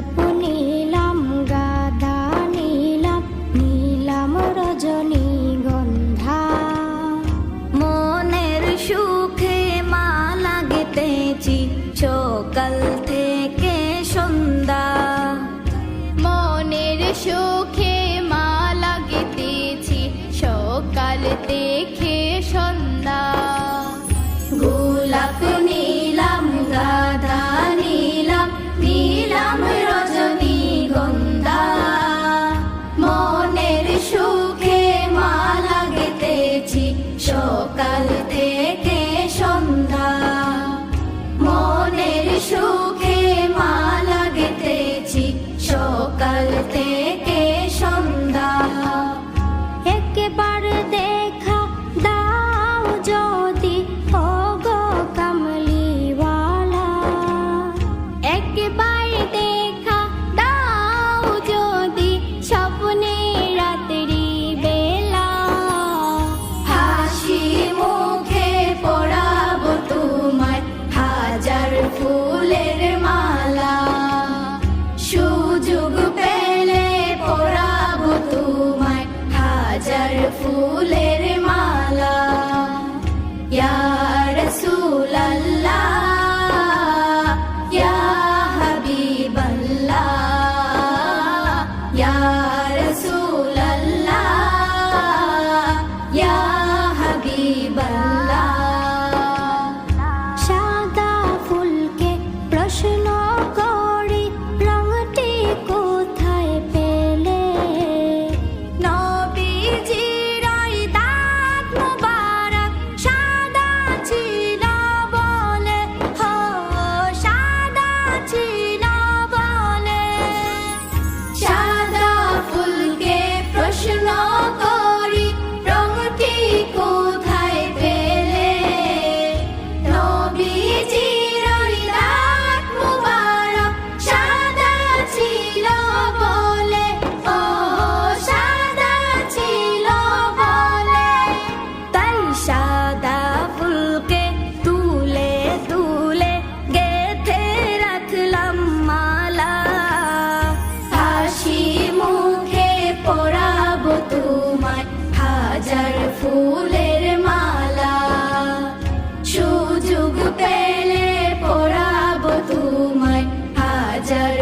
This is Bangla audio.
গোলাপ নীলাম, গাঁদা নীলাম, নীলাম রজনীগন্ধা। মনের সুখে মালা গেঁথেছি সকাল থেকে সন্ধ্যা। মনের সুখে মালা গেঁথেছি সকাল থেকে সন্ধ্যা। গোলাপ নীলাম, গাঁদা নীলাম, নীলাম রজনীগন্ধা। মনের সুখে মালা গেঁথেছি সকাল থেকে সন্ধ্যা। মনের সুখে মালা গেঁথেছি সকাল থেকে সন্ধ্যা। একবার দেখা দাও যদি ওগো কামলিওয়ালা, একবার দেখা দাও যদি স্বপ্নে রাত্রি বেলা। হাসি মুখে পরাবো তোমায় হাজার ফুলের মালা। সুযোগ পেলে পরাবো তোমায় হাজার ফুলের মালা। ইয়া রাসূলাল্লাহ, ইয়া হাবিবাল্লাহ, ইয়া রাসূলাল্লাহ, ইয়া হাবিবাল্লাহ। সাদা ফুলকে প্রশ্ন করি রঙটি কোথায় পেলে? নবীজির ওই দাঁত মোবারক সাদা ছিল বলে, হো সাদা ছিল বলে। সাদা ফুলকে প্রশ্ন করি রঙটি কোথায় পেলে? নবীজির ওই দাঁত মোবারক সাদা ছিল বলে, ও সাদা ছিল বলে। তাই সাদা ফুলকে তুলে তুলে গেঁথে রাখলাম মালা। হাসি মুখে পরাবো তোমায় হাজার ফুলের মালা। সুযোগ পেলে পরাবো তোমায় হাজার